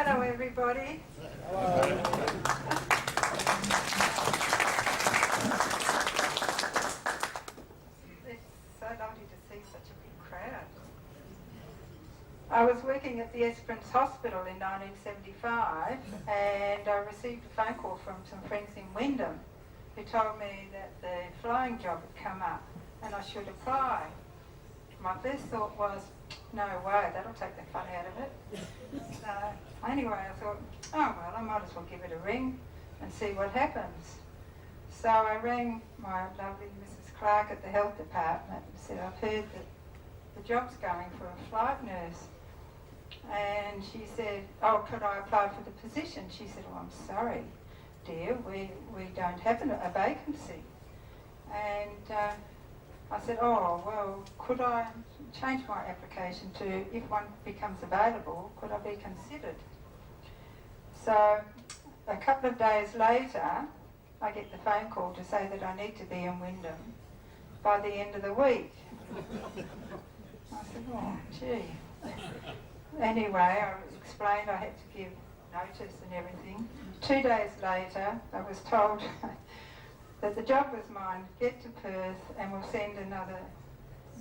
Hello everybody. It's so lovely to see such a big crowd. I was working at the Esperance Hospital in 1975 and I received a phone call from some friends in Wyndham who told me that the flying job had come up and I should apply. My first thought was, no way, that'll take the fun out of it. So anyway, I thought, oh well, I might as well give it a ring and see what happens. So I rang my lovely Mrs. Clark at the health department and said, I've heard that the job's going for a flight nurse. And she said, oh, could I apply for the position? She said, oh, I'm sorry, dear, we don't have a vacancy. And I said, oh, well, could I change my application to, if one becomes available, could I be considered? So a couple of days later, I get the phone call to say that I need to be in Wyndham by the end of the week. I said, oh, gee. Anyway, I explained I had to give notice and everything. 2 days later, I was told that the job was mine, get to Perth and we'll send another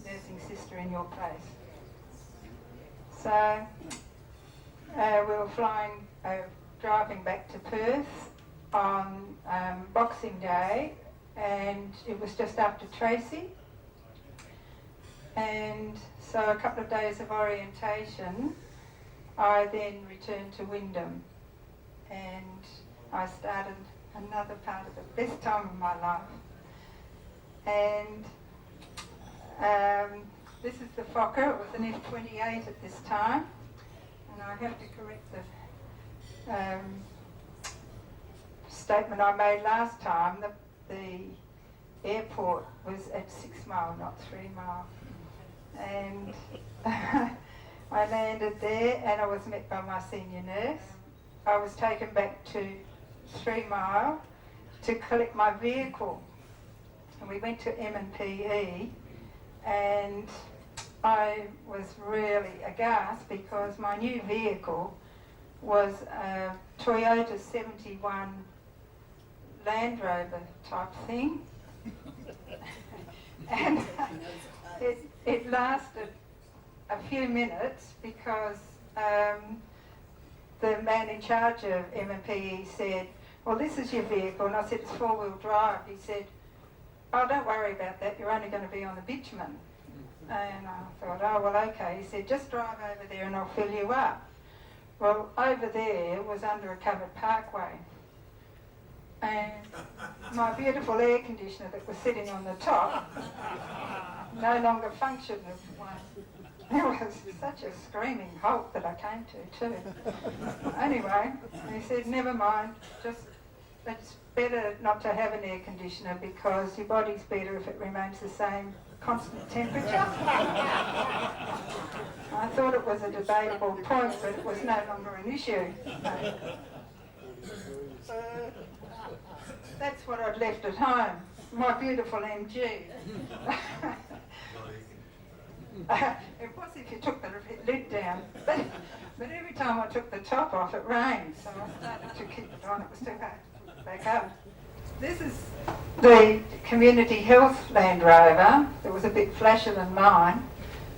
nursing sister in your place. So we were driving back to Perth on Boxing Day, and it was just after Tracy. And so a couple of days of orientation, I then returned to Wyndham and I started another part of the best time of my life. And this is the Fokker. It was an F-28 at this time, and I have to correct the statement I made last time. The airport was at 6 Mile, not 3 Mile. And I landed there and I was met by my senior nurse. I was taken back to 3 Mile to collect my vehicle. And we went to M&PE and I was really aghast because my new vehicle was a Toyota 71 Land Rover type thing. And it lasted a few minutes because the man in charge of M&PE said, well, this is your vehicle. And I said, it's 4-wheel drive. He said, oh, don't worry about that. You're only going to be on the bitumen. And I thought, oh, well, okay. He said, just drive over there and I'll fill you up. Well, over there was under a covered parkway. And my beautiful air conditioner that was sitting on the top no longer functioned as one. There was such a screaming halt that I came to too. Anyway, he said, never mind, just it's better not to have an air conditioner because your body's better if it remains the same constant temperature. I thought it was a debatable point, but it was no longer an issue. That's what I'd left at home, my beautiful MG. It was if you took the lid down, but every time I took the top off it rained, so I started to keep it on. It was too hard to put it back up. This is the Community Health Land Rover. It was a bit flashier than mine,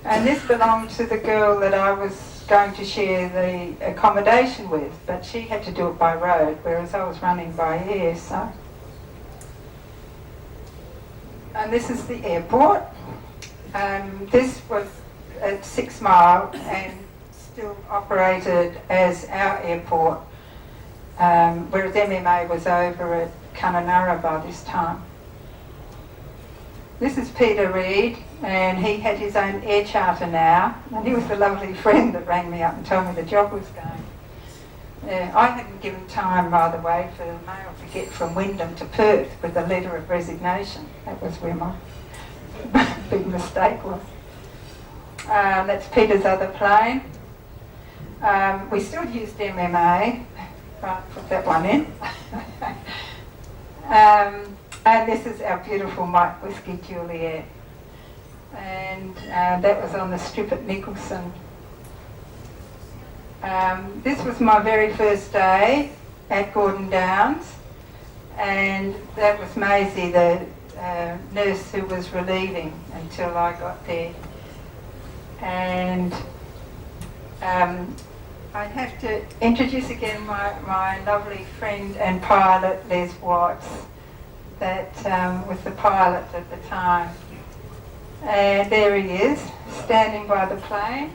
and this belonged to the girl that I was going to share the accommodation with, but she had to do it by road, whereas I was running by air. So, and this is the airport. This was at 6 Mile and still operated as our airport, whereas MMA was over at Kununurra by this time. This is Peter Reid, and he had his own air charter now, and he was the lovely friend that rang me up and told me the job was going. I hadn't given time, by the way, for the mail to get from Wyndham to Perth with a letter of resignation. That was where my big mistake was. That's Peter's other plane. We still used MMA. Right, put that one in. And this is our beautiful Mike Whiskey Juliet. And that was on the strip at Nicholson. This was my very first day at Gordon Downs, and that was Maisie, the nurse who was relieving until I got there. And I have to introduce again my lovely friend and pilot, Les Watts, that was the pilot at the time. And there he is, standing by the plane.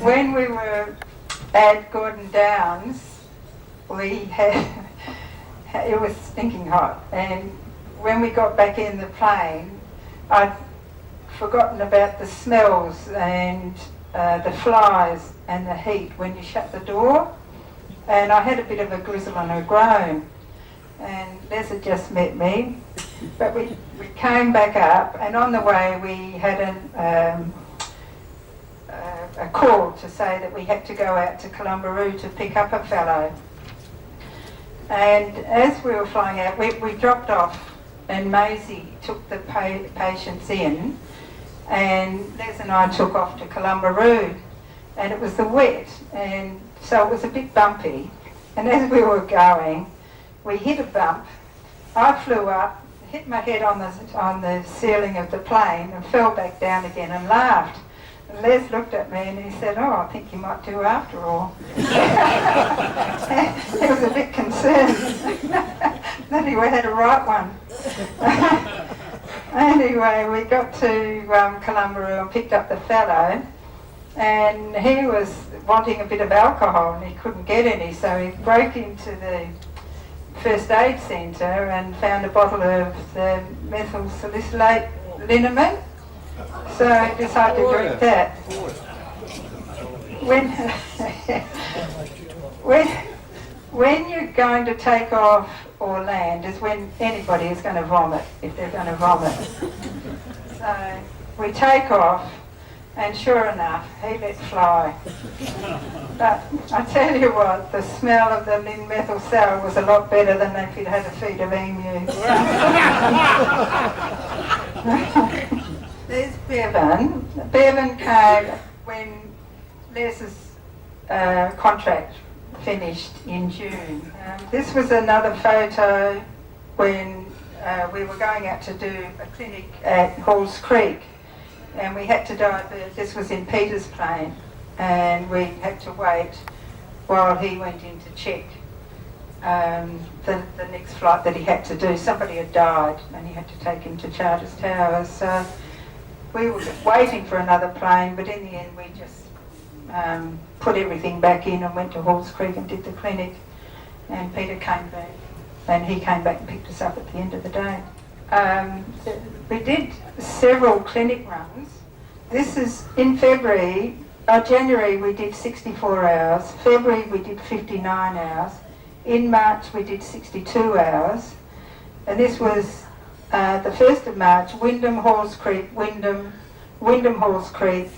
When we were at Gordon Downs, it was stinking hot, and when we got back in the plane, I'd forgotten about the smells and the flies and the heat when you shut the door, and I had a bit of a grizzle and a groan, and Les had just met me, but we came back up, and on the way we had a call to say that we had to go out to Columbaroo to pick up a fellow. And as we were flying out, we dropped off, and Maisie took the patients in, and Les and I took off to Columbaroo, and it was the wet, and so it was a bit bumpy. And as we were going, we hit a bump. I flew up, hit my head on the ceiling of the plane, and fell back down again and laughed. And Les looked at me and he said, "Oh, I think you might do after all." He was a bit concerned that he had a right one. Anyway, we got to Columbaroo and picked up the fellow, and he was wanting a bit of alcohol and he couldn't get any, so he broke into the first aid centre and found a bottle of the methyl salicylate liniment. So I decided to drink that. When you're going to take off or land is when anybody is going to vomit, if they're going to vomit. So we take off, and sure enough, he let fly. But I tell you what, the smell of the methyl sour was a lot better than if you'd had a feed of emu. There's Bevan. Bevan came when Les's contract finished in June. This was another photo when we were going out to do a clinic at Halls Creek, and we had to divert. This was in Peter's plane, and we had to wait while he went in to check the next flight that he had to do. Somebody had died and he had to take him to Charters Towers. So we were waiting for another plane, but in the end we just put everything back in and went to Halls Creek and did the clinic, and Peter came back, and he came back and picked us up at the end of the day. We did several clinic runs. This is in February. January we did 64 hours, February we did 59 hours, in March we did 62 hours, and this was the 1st of March, Wyndham, Halls Creek, Wyndham, Halls Creek,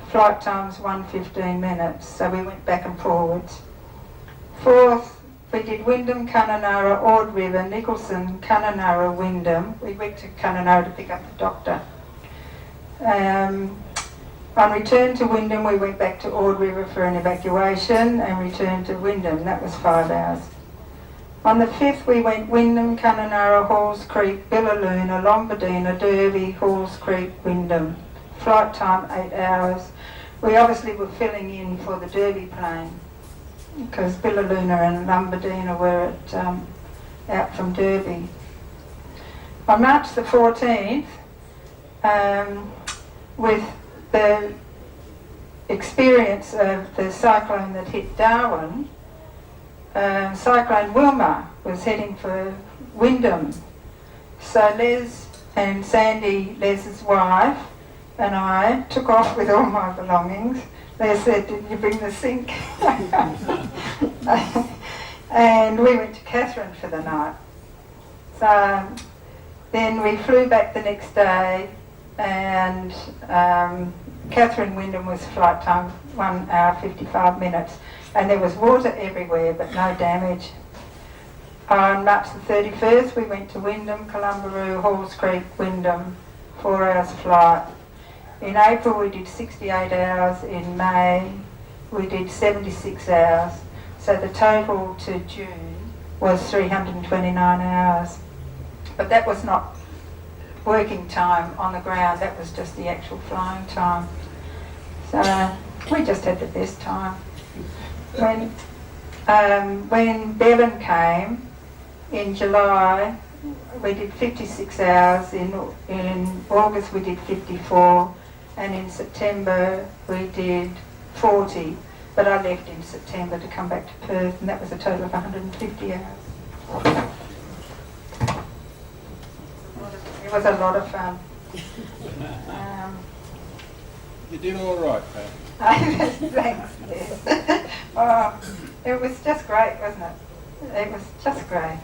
flight times 1:15 minutes, so we went back and forwards. 4th, we did Wyndham, Kununurra, Ord River, Nicholson, Kununurra, Wyndham. We went to Kununurra to pick up the doctor. On return to Wyndham, we went back to Ord River for an evacuation and returned to Wyndham. That was 5 hours. On the 5th, we went Wyndham, Kununurra, Halls Creek, Billaloona, Lombardina, Derby, Halls Creek, Wyndham. Flight time 8 hours. We obviously were filling in for the Derby plane because Billaloona and Lombardina were out from Derby. On March the 14th, with the experience of the cyclone that hit Darwin, Cyclone Wilma was heading for Wyndham. So Les and Sandy, Les's wife, and I took off with all my belongings. Les said, "Did you bring the sink?" And we went to Catherine for the night. So then we flew back the next day, and Catherine Wyndham was flight time 1 hour 55 minutes, and there was water everywhere but no damage. On March the 31st we went to Wyndham, Columbaroo, Halls Creek, Wyndham, 4 hours flight. In April we did 68 hours. In May we did 76 hours. So the total to June was 329 hours. But that was not working time on the ground, that was just the actual flying time. So we just had the best time. When Bevan came in July, we did 56 hours. In August we did 54, and in September we did 40. But I left in September to come back to Perth, and that was a total of 150 hours. It was a lot of fun. You did all right, Pat. Thanks. Yes. Oh, it was just great, wasn't it? It was just great.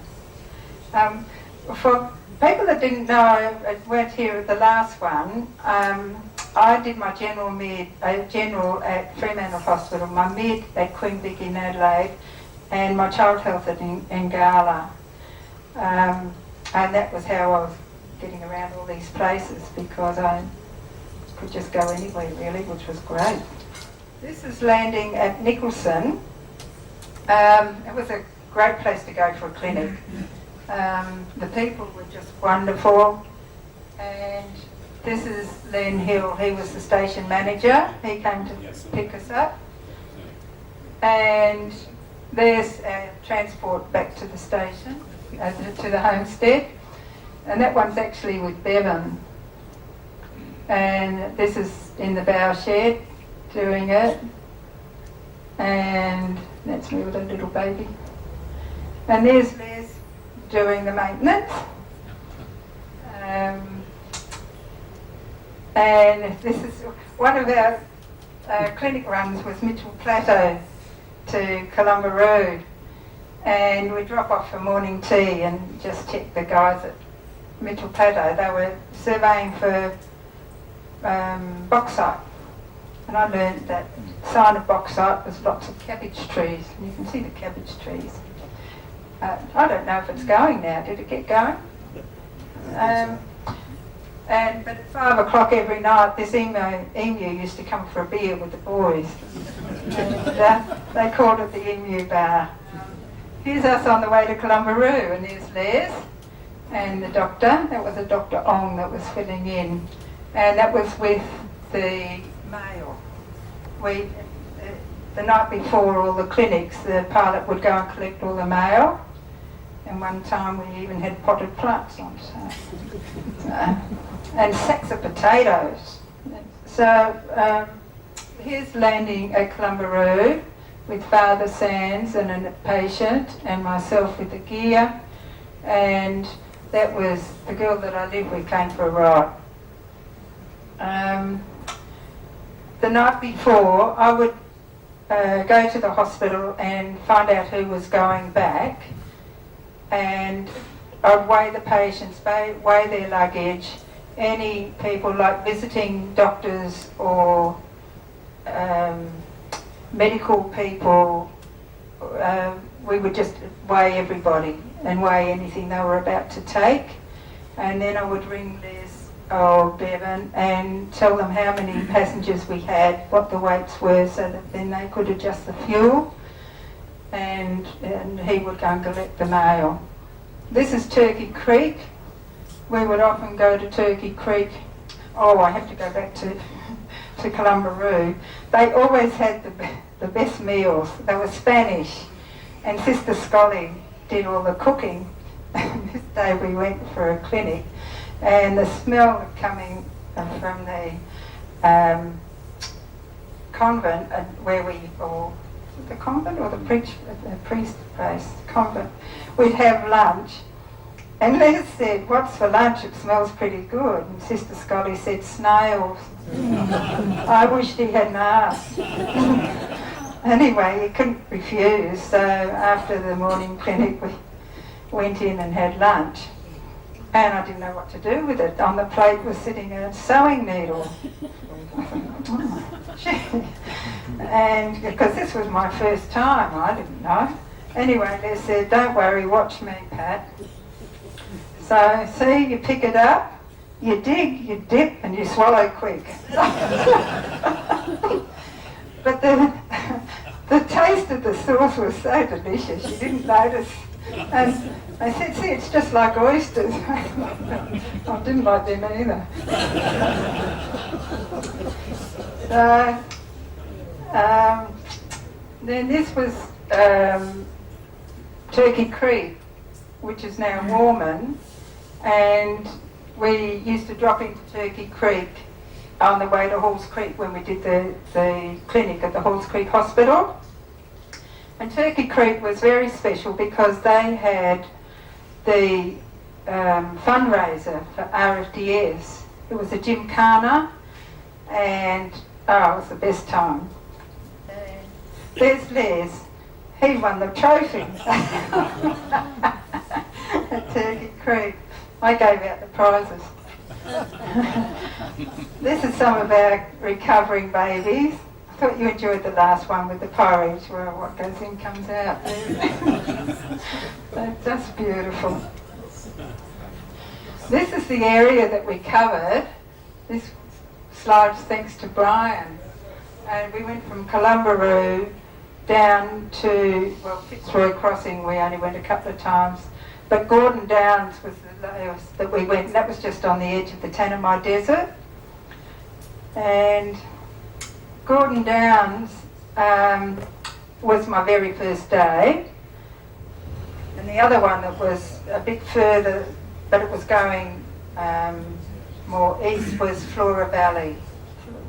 For people that didn't know, weren't here at the last one, I did my general at Fremantle Hospital, my mid at Queen Vic in Adelaide, and my child health at Ngala. And that was how I was getting around all these places, because I could just go anywhere really, which was great. This is landing at Nicholson. It was a great place to go for a clinic. The people were just wonderful, and this is Len Hill. He was the station manager. He came to pick us up, and there's our transport back to the station, to the homestead, and that one's actually with Bevan. And this is in the bow shed doing it, and that's me with a little baby. And there's Les doing the maintenance. And this is one of our clinic runs was Mitchell Plateau to Columbaroo, and we drop off for morning tea and just check the guys at Mitchell Plateau. They were surveying for bauxite, and I learned that sign of bauxite was lots of cabbage trees, and you can see the cabbage trees. I don't know if it's going now. Did it get going? But at 5 o'clock every night, this emu used to come for a beer with the boys, and they called it the Emu Bar. Here's us on the way to Columbaroo, and there's Les and the doctor. That was a Dr. Ong that was filling in, and that was with the mail. The night before all the clinics, the pilot would go and collect all the mail, and one time we even had potted plants on site, and sacks of potatoes. So here's landing at Columbaroo with Father Sands and a patient, and myself with the gear, and that was the girl that I lived with came for a ride. The night before, I would go to the hospital and find out who was going back, and I'd weigh the patients, weigh their luggage. Any people like visiting doctors or medical people, we would just weigh everybody and weigh anything they were about to take, and then I would ring Les or Bevan and tell them how many passengers we had, what the weights were, so that then they could adjust the fuel, and he would go and collect the mail. This is Turkey Creek. We would often go to Turkey Creek. Oh, I have to go back to Columbaroo. They always had the best meals. They were Spanish, and Sister Scully did all the cooking. This day we went for a clinic, and the smell coming from the convent, where we, or the convent or the priest place, convent, we'd have lunch. And Les said, "What's for lunch? It smells pretty good." And Sister Scully said, "Snails." I wished he hadn't asked. Anyway, he couldn't refuse, so after the morning clinic we went in and had lunch. And I didn't know what to do with it. On the plate was sitting a sewing needle. And because this was my first time, I didn't know. Anyway, they said, "Don't worry, watch me, Pat." So, see, you pick it up, you dig, you dip, and you swallow quick. But said the sauce was so delicious, she didn't notice. And I said, see, it's just like oysters. I didn't like them either. So, then this was Turkey Creek, which is now Warman, and we used to drop into Turkey Creek on the way to Halls Creek when we did the clinic at the Halls Creek Hospital. And Turkey Creek was very special because they had the fundraiser for RFDS. It was a gymkhana, and it was the best time. And there's Les. He won the trophy at Turkey Creek. I gave out the prizes. This is some of our recovering babies. I thought you enjoyed the last one with the porridge, where what goes in comes out. They're just beautiful. This is the area that we covered. This slide's thanks to Brian. And we went from Columbaroo down to, well, Fitzroy Crossing we only went a couple of times. But Gordon Downs was the lowest that we went. That was just on the edge of the Tanami Desert. And Gordon Downs was my very first day. And the other one that was a bit further, but it was going more east, was Flora Valley.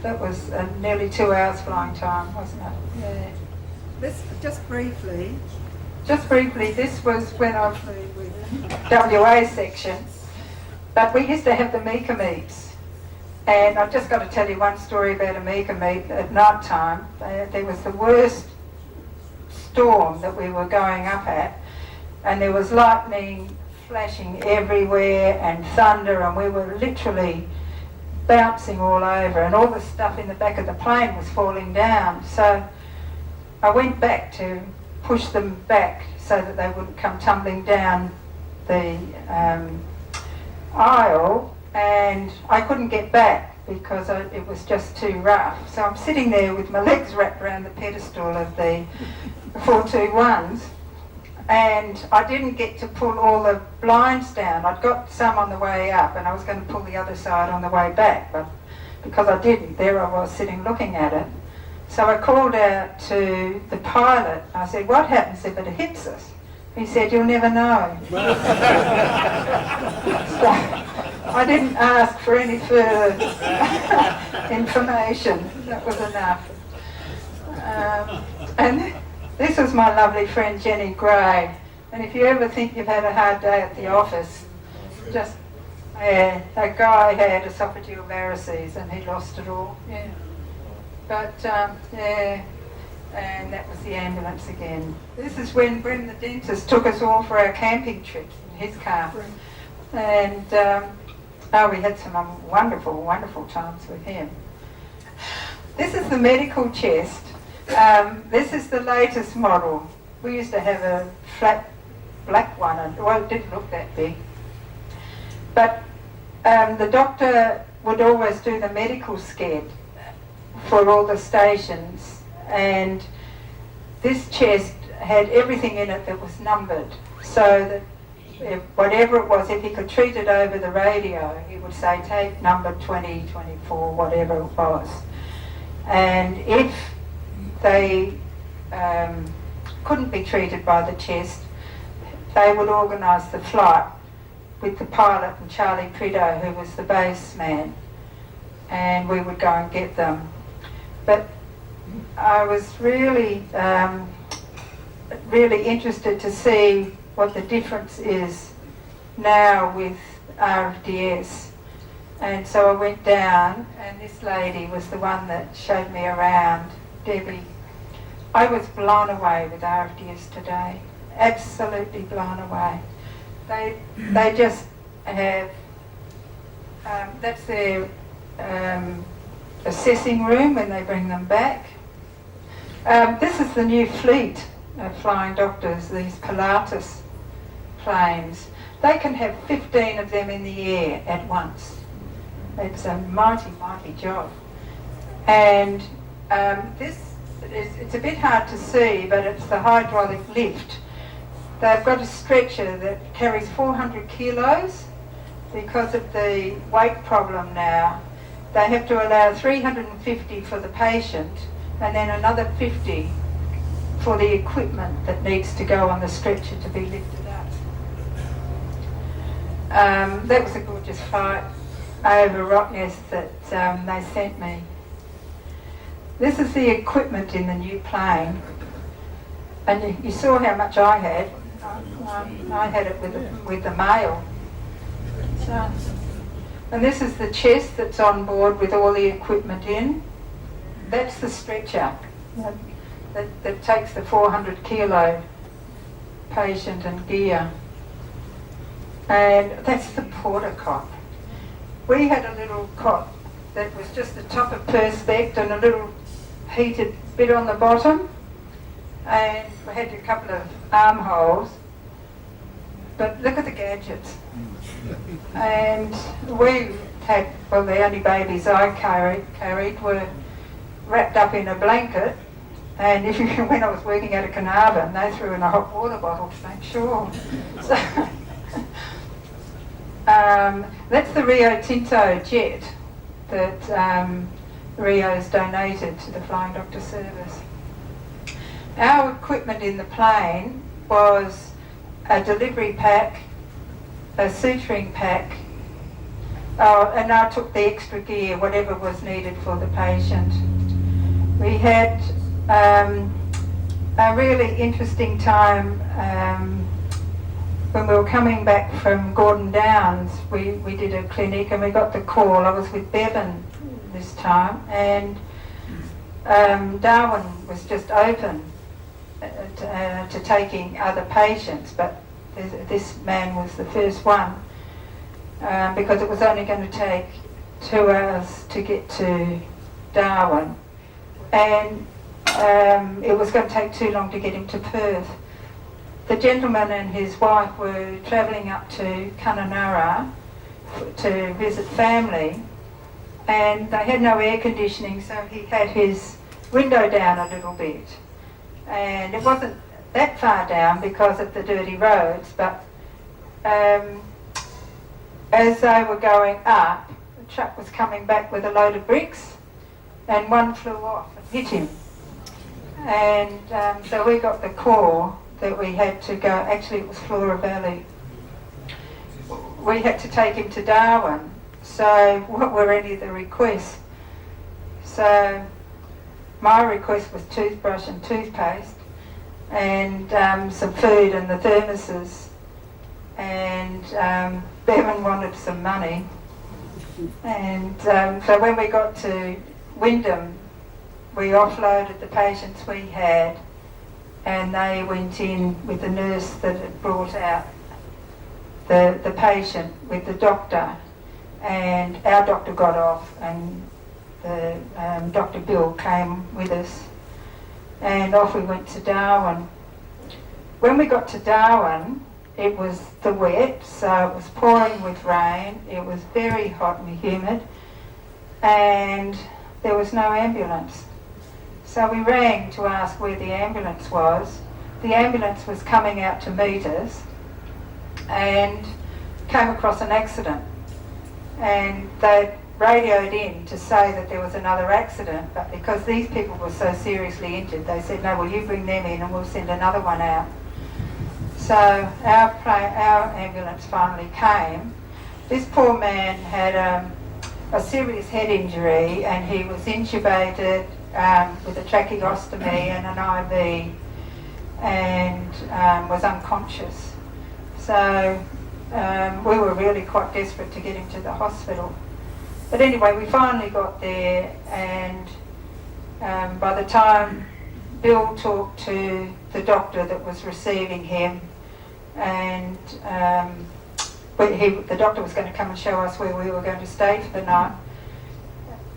That was nearly 2 hours flying time, wasn't it? Yeah. This, just briefly, this was when I flew with WA section. But we used to have the Meeker meets. And I've just got to tell you one story about a Meeker meet at night time. There was the worst storm that we were going up at, and there was lightning flashing everywhere and thunder, and we were literally bouncing all over, and all the stuff in the back of the plane was falling down. So I went back to push them back so that they wouldn't come tumbling down the aisle, and I couldn't get back because it was just too rough. So I'm sitting there with my legs wrapped around the pedestal of the 421s, and I didn't get to pull all the blinds down. I'd got some on the way up, and I was going to pull the other side on the way back, but because I didn't, there I was sitting looking at it. So I called out to the pilot. I said, what happens if it hits us? He said, you'll never know. So I didn't ask for any further information. That was enough. And this was my lovely friend Jenny Gray. And if you ever think you've had a hard day at the office, just, that guy had esophageal varices and he lost it all. Yeah. But, and that was the ambulance again. This is when Bren the dentist took us all for our camping trips in his car. And we had some wonderful, wonderful times with him. This is the medical chest. This is the latest model. We used to have a flat black one, and well, it didn't look that big. But the doctor would always do the medical sced for all the stations, and this chest had everything in it that was numbered, so that if, whatever it was, if he could treat it over the radio, he would say take number 20, 24, whatever it was. And if they couldn't be treated by the chest, they would organise the flight with the pilot and Charlie Prideaux, who was the base man, and we would go and get them. But I was really, really interested to see what the difference is now with RFDS. And so I went down, and this lady was the one that showed me around, Debbie. I was blown away with RFDS today, absolutely blown away. They just have, that's their assessing room when they bring them back. This is the new fleet of flying doctors, these Pilatus planes. They can have 15 of them in the air at once. It's a mighty, mighty job. And this it's a bit hard to see, but it's the hydraulic lift. They've got a stretcher that carries 400 kilos. Because of the weight problem now, they have to allow 350 for the patient and then another 50 for the equipment that needs to go on the stretcher to be lifted up. That was a gorgeous fight over Rottnest that they sent me. This is the equipment in the new plane, and you saw how much I had. I had it with the mail. So, and this is the chest that's on board with all the equipment in. That's the stretcher that takes the 400 kilo patient and gear. And that's the porter cot. We had a little cot that was just the top of Perspex and a little heated bit on the bottom, and we had a couple of armholes. But look at the gadgets. And we had, well, the only babies I carried were wrapped up in a blanket, and when I was working at a Carnarvon, they threw in a hot water bottle to make sure. So, that's the Rio Tinto jet that Rio's donated to the Flying Doctor Service. Our equipment in the plane was a delivery pack, a suturing pack, and I took the extra gear, whatever was needed for the patient. We had a really interesting time when we were coming back from Gordon Downs. We did a clinic and we got the call. I was with Bevan this time, and Darwin was just open to taking other patients, but this man was the first one because it was only going to take 2 hours to get to Darwin, and it was going to take too long to get him to Perth. The gentleman and his wife were travelling up to Kununurra to visit family, and they had no air conditioning, so he had his window down a little bit. And it wasn't that far down because of the dirty roads, but as they were going up, the truck was coming back with a load of bricks, and one flew off and hit him. And so we got the call that we had to go, actually it was Flora Valley. We had to take him to Darwin. So what were any of the requests? So my request was toothbrush and toothpaste, and some food and the thermoses, and Bevan wanted some money. And so when we got to Wyndham, we offloaded the patients we had, and they went in with the nurse that had brought out the patient with the doctor, and our doctor got off, and the Dr. Bill came with us, and off we went to Darwin. When we got to Darwin, it was the wet, so it was pouring with rain, it was very hot and humid, and there was no ambulance. So we rang to ask where the ambulance was. The ambulance was coming out to meet us and came across an accident, and they radioed in to say that there was another accident, but because these people were so seriously injured, they said, no, well, you bring them in and we'll send another one out. So our ambulance finally came. This poor man had a serious head injury, and he was intubated with a tracheostomy and an IV, and was unconscious. So we were really quite desperate to get him to the hospital. But anyway, we finally got there, and by the time Bill talked to the doctor that was receiving him, and the doctor was going to come and show us where we were going to stay for the night.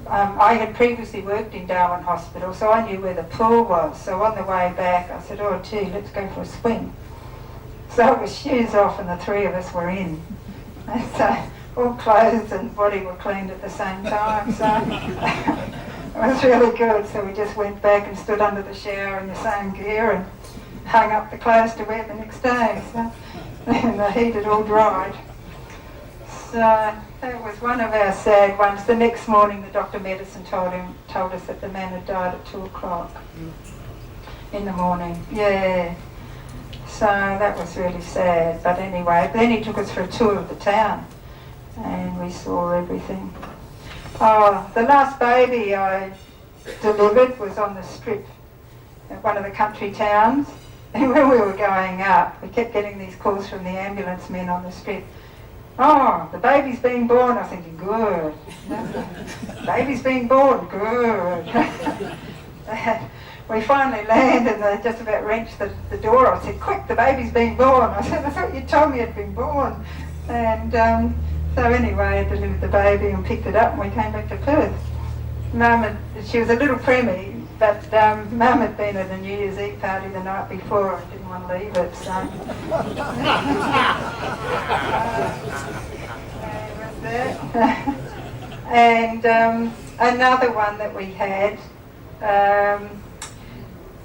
I had previously worked in Darwin Hospital, so I knew where the pool was. So on the way back, I said, oh gee, let's go for a swim. So with shoes off, and the three of us were in. And so all clothes and body were cleaned at the same time. So was really good. So we just went back and stood under the shower in the same gear and hung up the clothes to wear the next day. So and the heat had all dried. So that was one of our sad ones. The next morning the doctor met us and told us that the man had died at 2 o'clock in the morning. Yeah. So that was really sad. But anyway, then he took us for a tour of the town and we saw everything. Oh, the last baby I delivered was on the strip at one of the country towns. And when we were going up, we kept getting these calls from the ambulance men on the strip. Oh, the baby's being born. I was thinking, good. Baby's being born, good. We finally landed and they just about wrenched the door. I said, quick, the baby's being born. I said, I thought you told me it had been born. And so anyway, I delivered the baby and picked it up and we came back to Perth. She was a little preemie, but Mum had been at a New Year's Eve party the night before and didn't want to leave it, so... And another one that we had,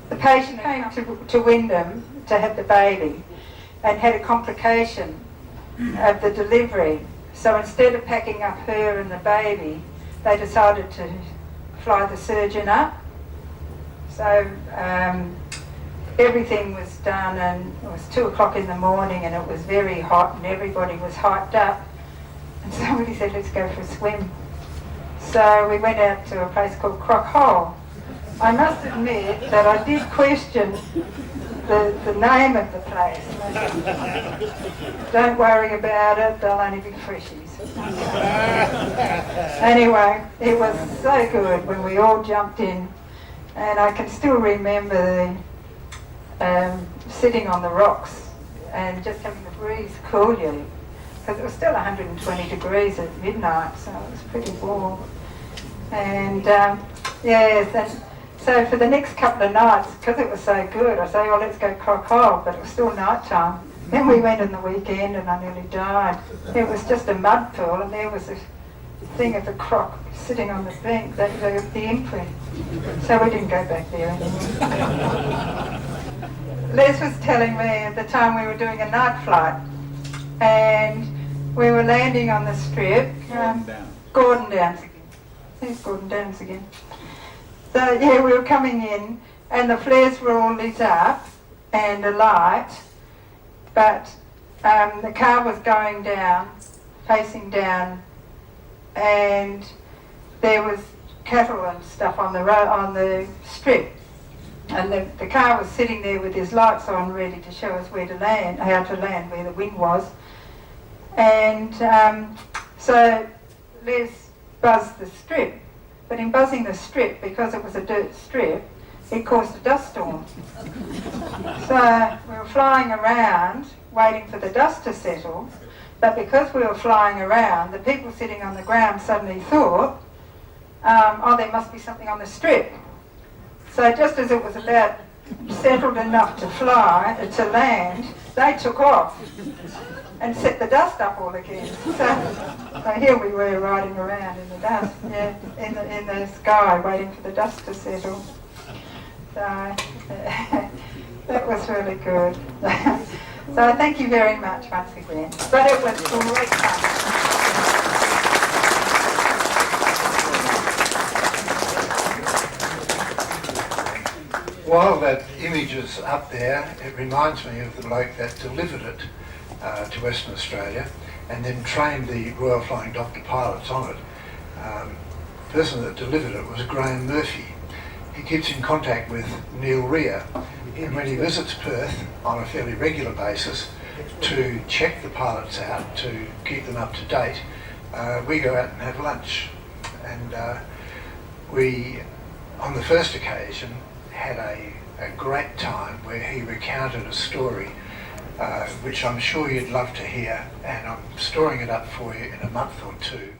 the patient came to Wyndham to have the baby and had a complication of the delivery. So instead of packing up her and the baby, they decided to fly the surgeon up. So everything was done and it was 2 o'clock in the morning and it was very hot and everybody was hyped up. And somebody said, let's go for a swim. So we went out to a place called Croc Hole. I must admit that I did question the name of the place. Don't worry about it, they'll only be freshies. Anyway, it was so good when we all jumped in. And I can still remember sitting on the rocks and just having the breeze cool you. Because it was still 120 degrees at midnight, so it was pretty warm. And yes, and so for the next couple of nights, because it was so good, I say, oh, let's go Croc Hole, but it was still night time. Then we went on the weekend and I nearly died. It was just a mud pool and there was a thing of the croc sitting on the bank, the imprint. So we didn't go back there anymore. Les was telling me at the time we were doing a night flight and we were landing on the strip. Gordon Downs again. There's Gordon Downs again. So yeah, we were coming in and the flares were all lit up and alight, but the car was going down, facing down, and there was cattle and stuff on the road, on the strip, and the car was sitting there with his lights on, ready to show us where to land, how to land, where the wind was, and so Les buzzed the strip, but in buzzing the strip, because it was a dirt strip, it caused a dust storm. So we were flying around, waiting for the dust to settle, but because we were flying around, the people sitting on the ground suddenly thought, oh, there must be something on the strip. So just as it was about settled enough to fly, to land, they took off and set the dust up all again. So here we were riding around in the dust, yeah, in the sky, waiting for the dust to settle. So that was really good. So thank you very much once again. But it was great fun. While that image is up there, it reminds me of the bloke that delivered it to Western Australia and then trained the Royal Flying Doctor pilots on it. The person that delivered it was Graham Murphy. He keeps in contact with Neil Rea, and when he visits Perth on a fairly regular basis to check the pilots out, to keep them up to date, we go out and have lunch. And we, on the first occasion, had a great time where he recounted a story which I'm sure you'd love to hear, and I'm storing it up for you in a month or two.